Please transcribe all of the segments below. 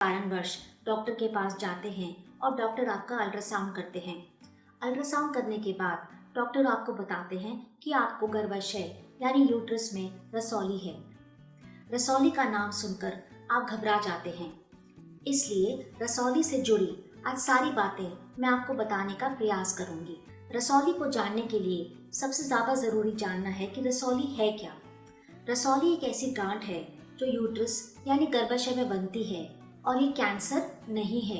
कारणवश डॉक्टर के पास जाते हैं और डॉक्टर आपका अल्ट्रासाउंड करते हैं। अल्ट्रासाउंड करने के बाद डॉक्टर आपको बताते हैं कि आपको गर्भाशय यानी यूट्रस में रसौली है। रसौली का नाम सुनकर आप घबरा जाते हैं, इसलिए रसौली से जुड़ी आज सारी बातें मैं आपको बताने का प्रयास करूंगी। रसौली को जानने के लिए सबसे ज़्यादा ज़रूरी जानना है कि रसौली है क्या। रसौली एक ऐसी गांठ है जो यूट्रस यानी गर्भाशय में बनती है और ये कैंसर नहीं है।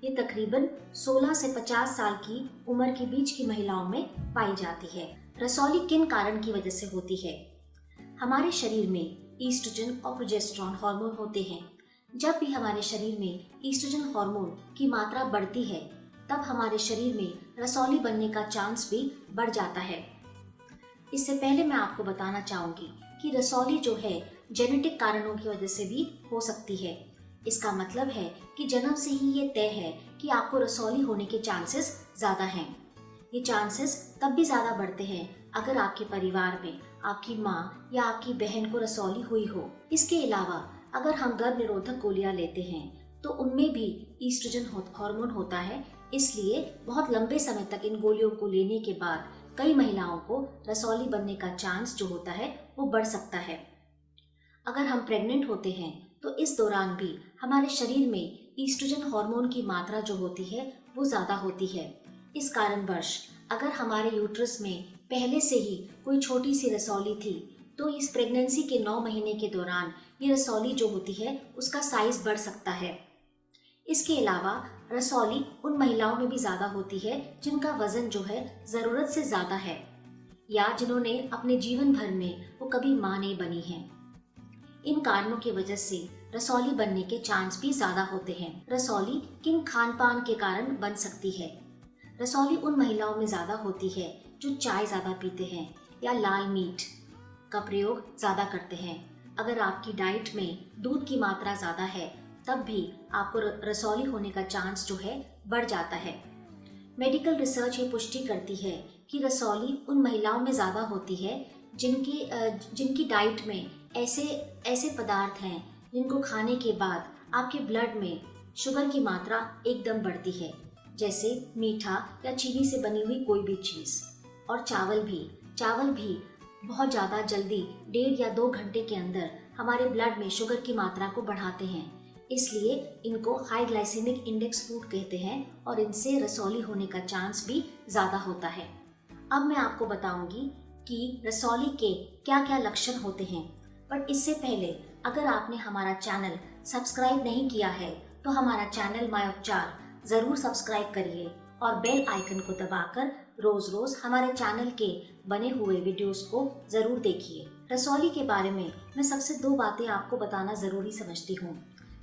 ये तकरीबन 16 से 50 साल की उम्र के बीच की महिलाओं में पाई जाती है। रसौली किन कारण की वजह से होती है? हमारे शरीर में ईस्ट्रोजन और प्रोजेस्टेरॉन हार्मोन होते हैं। जब भी हमारे शरीर में ईस्ट्रोजन हार्मोन की मात्रा बढ़ती है, तब हमारे शरीर में रसौली बनने का चांस भी बढ़ जाता है। इससे पहले मैं आपको बताना चाहूँगी कि रसौली जो है जेनेटिक कारणों की वजह से भी हो सकती है। इसका मतलब है कि जन्म से ही ये तय है कि आपको रसौली होने के चांसेस ज़्यादा हैं। ये चांसेस तब भी ज़्यादा बढ़ते हैं अगर आपके परिवार में आपकी माँ या आपकी बहन को रसौली हुई हो। इसके अलावा अगर हम गर्भ निरोधक गोलियां लेते हैं तो उनमें भी ईस्ट्रोजन हार्मोन होता है, इसलिए बहुत लंबे समय तक इन गोलियों को लेने के बाद कई महिलाओं को रसौली बनने का चांस जो होता है वो बढ़ सकता है। अगर हम प्रेग्नेंट होते हैं तो इस दौरान भी हमारे शरीर में ईस्ट्रोजन हार्मोन की मात्रा जो होती है वो ज़्यादा होती है। इस कारणवश अगर हमारे यूट्रस में पहले से ही कोई छोटी सी रसौली थी तो इस प्रेगनेंसी के 9 महीने के दौरान ये रसौली जो होती है उसका साइज बढ़ सकता है। इसके अलावा रसौली उन महिलाओं में भी ज़्यादा होती है जिनका वजन जो है ज़रूरत से ज़्यादा है या जिन्होंने अपने जीवन भर में वो कभी माँ नहीं बनी है। इन कारणों की वजह से रसौली बनने के चांस भी ज़्यादा होते हैं। रसौली किन खान पान के कारण बन सकती है? रसौली उन महिलाओं में ज़्यादा होती है जो चाय ज़्यादा पीते हैं या लाल मीट का प्रयोग ज़्यादा करते हैं। अगर आपकी डाइट में दूध की मात्रा ज़्यादा है तब भी आपको रसौली होने का चांस जो है बढ़ जाता है। मेडिकल रिसर्च ये पुष्टि करती है कि रसौली उन महिलाओं में ज़्यादा होती है जिनकी डाइट में ऐसे पदार्थ हैं जिनको खाने के बाद आपके ब्लड में शुगर की मात्रा एकदम बढ़ती है, जैसे मीठा या चीनी से बनी हुई कोई भी चीज़। और चावल भी बहुत ज़्यादा जल्दी 1.5 या 2 घंटे के अंदर हमारे ब्लड में शुगर की मात्रा को बढ़ाते हैं, इसलिए इनको हाई ग्लाइसेमिक इंडेक्स फूड कहते हैं और इनसे रसौली होने का चांस भी ज़्यादा होता है। अब मैं आपको बताऊंगी कि रसौली के क्या क्या लक्षण होते हैं, बट इससे पहले अगर आपने हमारा चैनल सब्सक्राइब नहीं किया है तो हमारा चैनल माय उपचार ज़रूर सब्सक्राइब करिए और बेल आइकन को दबाकर रोज़ हमारे चैनल के बने हुए वीडियोस को ज़रूर देखिए। रसौली के बारे में मैं सबसे 2 बातें आपको बताना ज़रूरी समझती हूँ।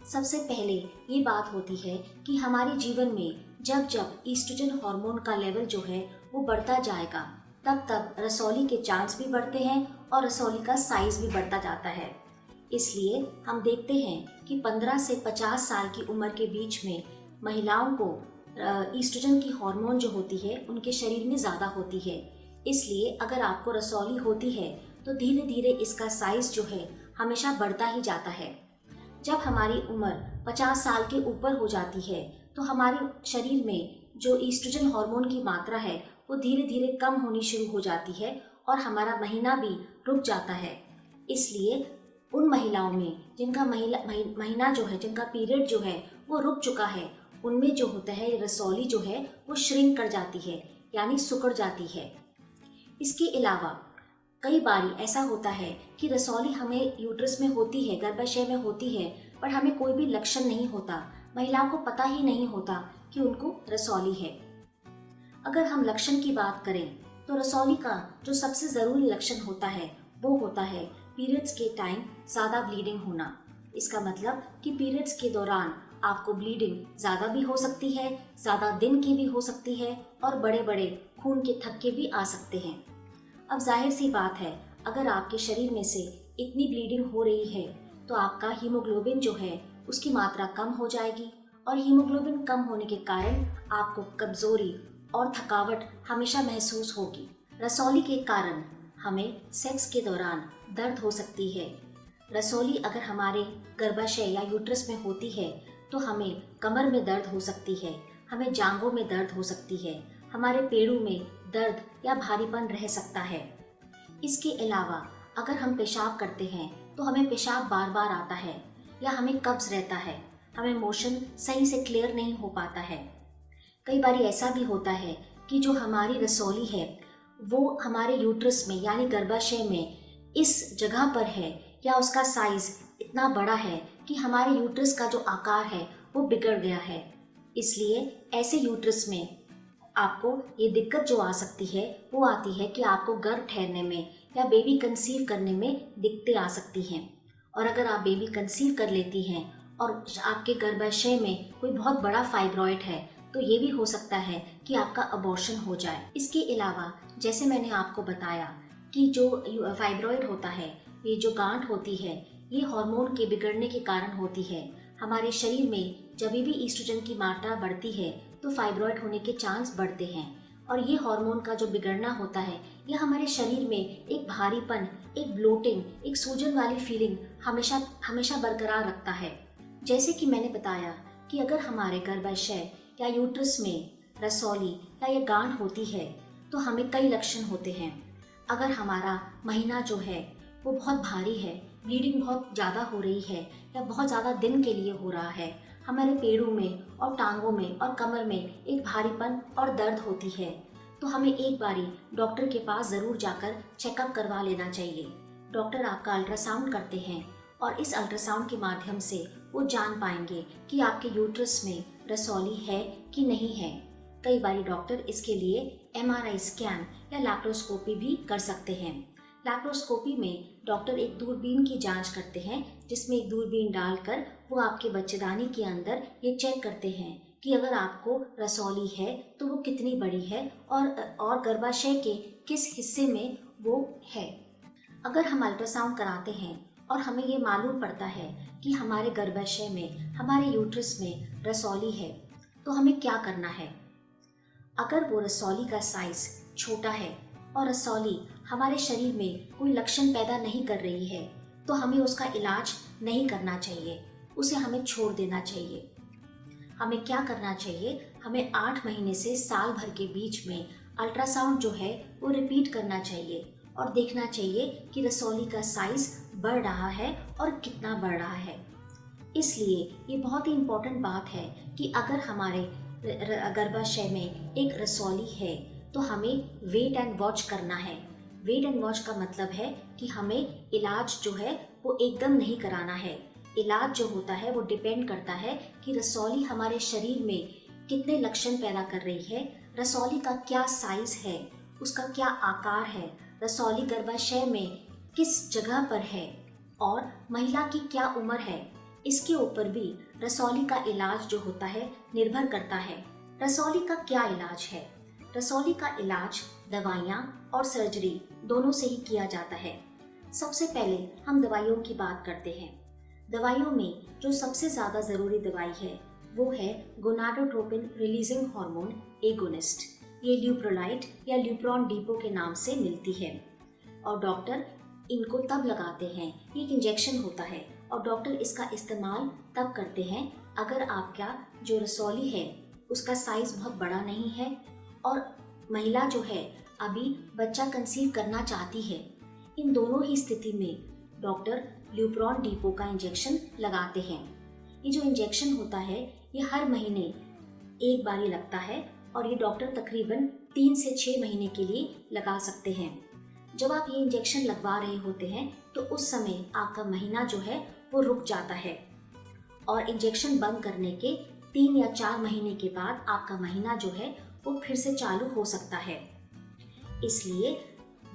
सबसे पहले ये बात होती है कि हमारे जीवन में जब ईस्ट्रोजन हार्मोन का लेवल जो है वो बढ़ता जाएगा तब रसौली के चांस भी बढ़ते हैं और रसौली का साइज भी बढ़ता जाता है। इसलिए हम देखते हैं कि 15 से 50 साल की उम्र के बीच में महिलाओं को ईस्ट्रोजन की हार्मोन जो होती है उनके शरीर में ज़्यादा होती है। इसलिए अगर आपको रसौली होती है तो धीरे धीरे इसका साइज जो है हमेशा बढ़ता ही जाता है। जब हमारी उम्र 50 साल के ऊपर हो जाती है तो हमारे शरीर में जो ईस्ट्रोजन हार्मोन की मात्रा है वो धीरे धीरे कम होनी शुरू हो जाती है और हमारा महीना भी रुक जाता है। इसलिए उन महिलाओं में जिनका महीना जो है, जिनका पीरियड जो है वो रुक चुका है, उनमें जो होता है रसौली जो है वो श्रिंक कर जाती है यानी सिकुड़ जाती है। इसके अलावा कई बार ऐसा होता है कि रसौली हमें यूट्रस में होती है, गर्भाशय में होती है, पर हमें कोई भी लक्षण नहीं होता, महिलाओं को पता ही नहीं होता कि उनको रसौली है। अगर हम लक्षण की बात करें तो रसौली का जो सबसे ज़रूरी लक्षण होता है वो होता है पीरियड्स के टाइम ज़्यादा ब्लीडिंग होना। इसका मतलब कि पीरियड्स के दौरान आपको ब्लीडिंग ज़्यादा भी हो सकती है, ज़्यादा दिन की भी हो सकती है और बड़े बड़े खून के थक्के भी आ सकते हैं। अब जाहिर सी बात है, अगर आपके शरीर में से इतनी ब्लीडिंग हो रही है तो आपका हीमोग्लोबिन जो है उसकी मात्रा कम हो जाएगी और हीमोग्लोबिन कम होने के कारण आपको कमज़ोरी और थकावट हमेशा महसूस होगी। रसौली के कारण हमें सेक्स के दौरान दर्द हो सकती है, रसौली अगर हमारे गर्भाशय या यूट्रस में होती है तो हमें कमर में दर्द हो सकती है, हमें जांघों में दर्द हो सकती है, हमारे पेड़ों में दर्द या भारीपन रह सकता है। इसके अलावा अगर हम पेशाब करते हैं तो हमें पेशाब बार बार आता है या हमें कब्ज रहता है, हमें मोशन सही से क्लियर नहीं हो पाता है। कई बार ऐसा भी होता है कि जो हमारी रसौली है वो हमारे यूट्रस में यानी गर्भाशय में इस जगह पर है या उसका साइज इतना बड़ा है कि हमारे यूट्रस का जो आकार है वो बिगड़ गया है। इसलिए ऐसे यूट्रस में आपको ये दिक्कत जो आ सकती है वो आती है कि आपको गर्भ ठहरने में या बेबी कंसीव करने में दिक्कतें आ सकती हैं। और अगर आप बेबी कंसीव कर लेती हैं और आपके गर्भाशय में कोई बहुत बड़ा फाइब्रॉइड है तो ये भी हो सकता है कि आपका अबॉर्शन हो जाए। इसके अलावा जैसे मैंने आपको बताया कि जो फाइब्रॉइड होता है, ये जो गांठ होती है, ये हार्मोन के बिगड़ने के कारण होती है। हमारे शरीर में जब भी ईस्ट्रोजन की मात्रा बढ़ती है तो फाइब्रॉइड होने के चांस बढ़ते हैं। और ये हार्मोन का जो बिगड़ना होता है यह हमारे शरीर में एक भारीपन, एक ब्लोटिंग, एक सूजन वाली फीलिंग हमेशा हमेशा बरकरार रखता है। जैसे कि मैंने बताया कि अगर हमारे गर्भाशय या यूट्रस में रसौली या ये गांठ होती है तो हमें कई लक्षण होते हैं। अगर हमारा महीना जो है वो बहुत भारी है, ब्लीडिंग बहुत ज़्यादा हो रही है या बहुत ज़्यादा दिन के लिए हो रहा है, हमारे पेड़ों में और टांगों में और कमर में एक भारीपन और दर्द होती है, तो हमें एक बारी डॉक्टर के पास ज़रूर जाकर चेकअप करवा लेना चाहिए। डॉक्टर आपका अल्ट्रासाउंड करते हैं और इस अल्ट्रासाउंड के माध्यम से वो जान पाएंगे कि आपके यूट्रस में रसौली है कि नहीं है। कई बारी डॉक्टर इसके लिए MRI स्कैन या लैप्रोस्कोपी भी कर सकते हैं। लैप्रोस्कोपी में डॉक्टर एक दूरबीन की जांच करते हैं, जिसमें एक दूरबीन डालकर वो आपके बच्चेदानी के अंदर ये चेक करते हैं कि अगर आपको रसौली है तो वो कितनी बड़ी है और गर्भाशय के किस हिस्से में वो है। अगर हम अल्ट्रासाउंड कराते हैं और हमें ये मालूम पड़ता है कि हमारे गर्भाशय में, हमारे यूट्रस में रसौली है, तो हमें क्या करना है। अगर वो रसौली का साइज छोटा है और रसौली हमारे शरीर में कोई लक्षण पैदा नहीं कर रही है तो हमें उसका इलाज नहीं करना चाहिए, उसे हमें छोड़ देना चाहिए। हमें क्या करना चाहिए, हमें 8 महीने से साल भर के बीच में अल्ट्रासाउंड जो है वो रिपीट करना चाहिए और देखना चाहिए कि रसौली का साइज बढ़ रहा है और कितना बढ़ रहा है। इसलिए ये बहुत ही इम्पोर्टेंट बात है कि अगर हमारे गर्भाशय में एक रसौली है तो हमें वेट एंड वॉच करना है। वेट एंड वॉच का मतलब है कि हमें इलाज जो है वो एकदम नहीं कराना है। इलाज जो होता है वो डिपेंड करता है कि रसौली हमारे शरीर में कितने लक्षण पैदा कर रही है, रसौली का क्या साइज है, उसका क्या आकार है, रसौली गर्भाशय में किस जगह पर है और महिला की क्या उम्र है। इसके ऊपर भी रसौली का इलाज जो होता है निर्भर करता है। रसौली का क्या इलाज है? रसौली का इलाज दवाइयाँ और सर्जरी दोनों से ही किया जाता है। सबसे पहले हम दवाइयों की बात करते हैं। दवाइयों में जो सबसे ज़्यादा ज़रूरी दवाई है वो है गोनाडोट्रोपिन रिलीजिंग हार्मोन एगोनिस्ट। ये ल्यूप्रोलाइड या ल्यूप्रॉन डिपो के नाम से मिलती है और डॉक्टर इनको तब लगाते हैं, ये एक इंजेक्शन होता है और डॉक्टर इसका इस्तेमाल तब करते हैं अगर आपका जो रसौली है उसका साइज़ बहुत बड़ा नहीं है और महिला जो है अभी बच्चा कंसीव करना चाहती है। इन दोनों ही स्थिति में डॉक्टर ल्यूप्रॉन डिपो का इंजेक्शन लगाते हैं। ये जो इंजेक्शन होता है ये हर महीने एक बार ही लगता है और ये डॉक्टर तकरीबन 3 से 6 महीने के लिए लगा सकते हैं। जब आप ये इंजेक्शन लगवा रहे होते हैं तो उस समय आपका महीना जो है वो रुक जाता है और इंजेक्शन बंद करने के 3 या 4 महीने के बाद आपका महीना जो है वो फिर से चालू हो सकता है। इसलिए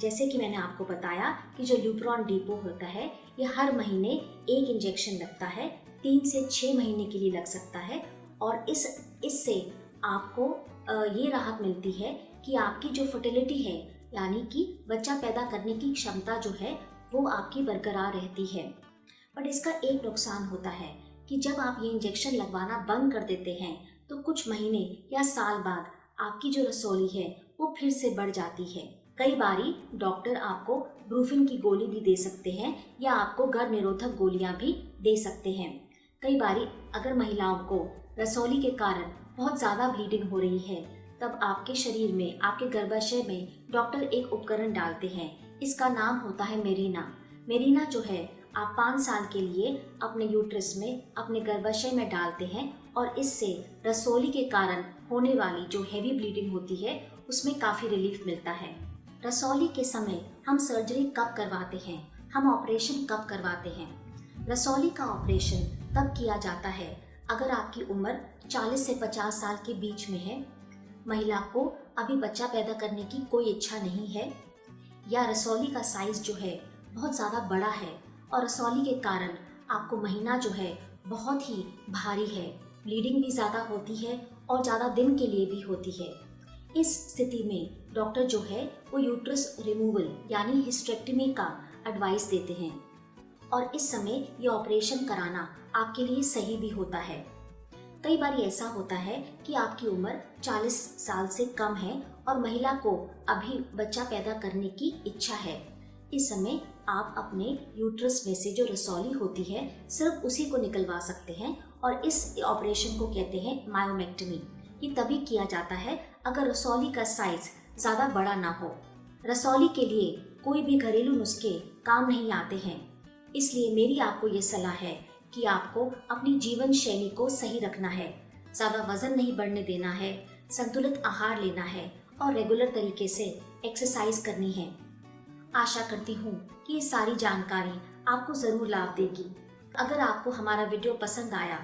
जैसे कि मैंने आपको बताया कि जो ल्यूप्रॉन डिपो होता है ये हर महीने एक इंजेक्शन लगता है, 3 से 6 महीने के लिए लग सकता है और इससे आपको ये राहत मिलती है कि आपकी जो फर्टिलिटी है यानी कि बच्चा पैदा करने की क्षमता जो है वो आपकी बरकरार रहती है। बट इसका एक नुकसान होता है कि जब आप ये इंजेक्शन लगवाना बंद कर देते हैं तो कुछ महीने या साल बाद आपकी जो रसौली है वो फिर से बढ़ जाती है कई बारी डॉक्टर आपको ब्रूफिन की गोली भी दे सकते हैं या आपको गर्भ निरोधक गोलियां भी दे सकते हैं। कई बारी अगर महिलाओं को रसौली के कारण बहुत ज़्यादा ब्लीडिंग हो रही है, तब आपके शरीर में, आपके गर्भाशय में डॉक्टर एक उपकरण डालते हैं। इसका नाम होता है मेरिना। मेरिना जो है आप 5 साल के लिए अपने यूट्रस में, अपने गर्भाशय में डालते हैं और इससे रसौली के कारण होने वाली जो हैवी ब्लीडिंग होती है उसमें काफ़ी रिलीफ मिलता है। रसौली के समय हम सर्जरी कब करवाते हैं, हम ऑपरेशन कब करवाते हैं? रसौली का ऑपरेशन तब किया जाता है अगर आपकी उम्र 40 से 50 साल के बीच में है, महिला को अभी बच्चा पैदा करने की कोई इच्छा नहीं है, या रसौली का साइज जो है बहुत ज़्यादा बड़ा है और रसौली के कारण आपको महीना जो है बहुत ही भारी है, ब्लीडिंग भी ज़्यादा होती है और ज़्यादा दिन के लिए भी होती है। इस स्थिति में डॉक्टर जो है वो यूट्रस रिमूवल यानी हिस्टेरेक्टमी का एडवाइस देते हैं और इस समय ये ऑपरेशन कराना आपके लिए सही भी होता है। कई बार ऐसा होता है कि आपकी उम्र 40 साल से कम है और महिला को अभी बच्चा पैदा करने की इच्छा है। इस समय आप अपने यूट्रस में से जो रसौली होती है सिर्फ उसी को निकलवा सकते हैं और इस ऑपरेशन को कहते हैं मायोमेक्टमी। ये तभी किया जाता है अगर रसौली का साइज ज़्यादा बड़ा ना हो। रसौली के लिए कोई भी घरेलू नुस्खे काम नहीं आते हैं, इसलिए मेरी आपको ये सलाह है कि आपको अपनी जीवन शैली को सही रखना है, ज़्यादा वजन नहीं बढ़ने देना है, संतुलित आहार लेना है और रेगुलर तरीके से एक्सरसाइज करनी है। आशा करती हूँ कि ये सारी जानकारी आपको ज़रूर लाभ देगी। अगर आपको हमारा वीडियो पसंद आया